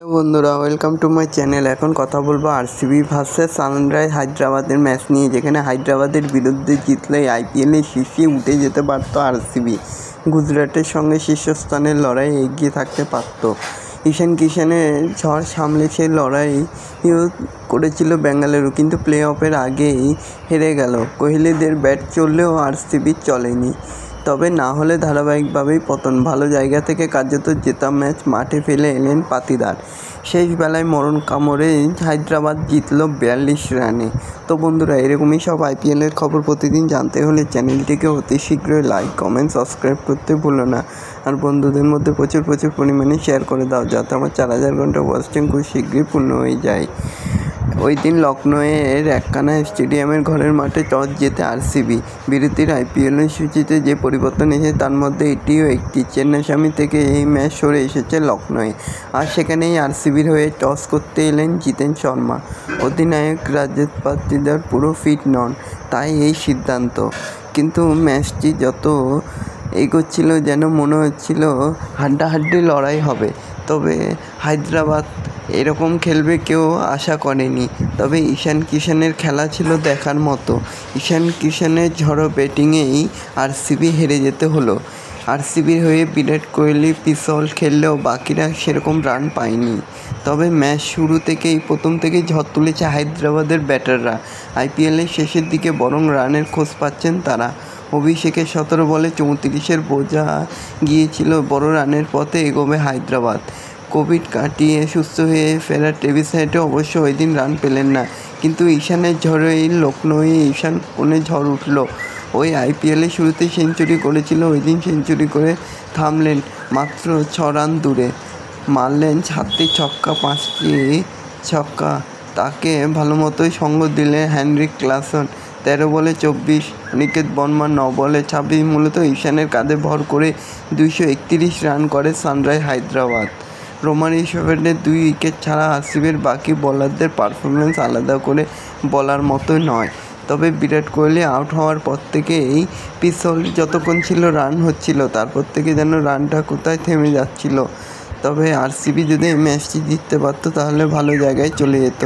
বন্ধুরা, welcome to my channel. এখন কথা বলবো আরসিবি ভার্সেস সানরাইজ হায়দ্রাবাদের ম্যাচ নিয়ে, যেখানে হায়দ্রাবাদের বিরুদ্ধে জিতলেই আইপিএলের শীর্ষে উঠে যেতে পারত আরসিবি। গুজরাটের সঙ্গে শীর্ষস্থানের লড়াই এগিয়ে থাকতে পারত। ঈশান কিষানের ঝড় সামলে সেই লড়াই করেছিল বেঙ্গালুরু, কিন্তু প্লে অফের আগেই হেরে গেল। কোহলিদের ব্যাট চললেও আরসিবি চলেনি। তবে না হলে ধারাবাহিকভাবেই পতন। ভালো জায়গা থেকে কার্যত জেতা ম্যাচ মাঠে ফেলে এলেন পাতিদার। শেষ বেলায় মরণ কামড়ে হায়দ্রাবাদ জিতল 42 রানে। তো বন্ধুরা, এরকমই সব আইপিএলের খবর প্রতিদিন জানতে হলে চ্যানেলটিকে অতি শীঘ্রই লাইক, কমেন্ট, সাবস্ক্রাইব করতে ভুলো না। আর বন্ধুদের মধ্যে প্রচুর পরিমাণে শেয়ার করে দাও, যাতে আমার 4000 ঘন্টা ওয়াচ টাইম খুব শীঘ্রই পূর্ণ হয়ে যায়। ওই দিন লখনৌয়ের একখানা স্টেডিয়ামের ঘরের মাঠে টস জেতে আরসিবি। বিরতির আইপিএলের সূচিতে যে পরিবর্তন এসেছে তার মধ্যে এটিও একটি। চেন্নাস্বামী থেকে এই ম্যাচ সরে এসেছে লখনৌয়ে, আর সেখানেই আরসিবির হয়ে টস করতে এলেন জিতেন শর্মা। অধিনায়ক রজত পাতিদার পুরো ফিট নন, তাই এই সিদ্ধান্ত। কিন্তু ম্যাচটি যত এগোচ্ছিল যেন মনে হচ্ছিল হাড্ডাহাড্ডি লড়াই হবে। তবে হায়দ্রাবাদ এরকম খেলবে কেউ আশা করেনি। তবে ঈশান কিষানের খেলা ছিল দেখার মতো। ঈশান কিষানের ঝড়ো ব্যাটিংয়েই আরসিবি হেরে যেতে হলো। আরসিবির হয়ে বিরাট কোহলি পিছল খেললেও বাকিরা সেরকম রান পায়নি। তবে ম্যাচ শুরু থেকেই প্রথম থেকেই ঝড় তুলেছে হায়দ্রাবাদের ব্যাটাররা। আইপিএলের শেষের দিকে বরং রানের খোঁজ পাচ্ছেন তারা। অভিষেকের 17 বলে 34-এর বোঝা গিয়েছিল। বড় রানের পথে এগোবে হায়দ্রাবাদ। কোভিড কাটিয়ে সুস্থ হয়ে ফেরা ট্রেভিস হেড অবশ্য ওই দিন রান পেলেন না, কিন্তু ঈশানের ঝড়েই লখনৌয়ে ঈশান কোণে ঝড় উঠল। ওই আইপিএলের শুরুতেই সেঞ্চুরি করেছিল, ওই দিন সেঞ্চুরি করে থামলেন মাত্র 6 রান দূরে। মারলেন 7টি ছক্কা, 5টি ছক্কা। তাকে ভালো মতোই সঙ্গ দিলেন হেনরিক ক্লাসন। 13 বলে 24, অনিকেত বর্মা 9 বলে 26। মূলত ঈশানের কাঁধে ভর করে 231 রান করে সানরাইজ হায়দ্রাবাদ। রোমান ইশাফের 2 উইকেট ছাড়া আরসিবির বাকি বোলারদের পারফরমেন্স আলাদা করে বলার মতো নয়। তবে বিরাট কোহলি আউট হওয়ার পর থেকেই পিছল যতক্ষণ ছিল রান হচ্ছিল, তারপর থেকে যেন রানটা কোথায় থেমে যাচ্ছিল। তবে আরসিবি যদি এই ম্যাচটি জিততে পারত তাহলে ভালো জায়গায় চলে যেত।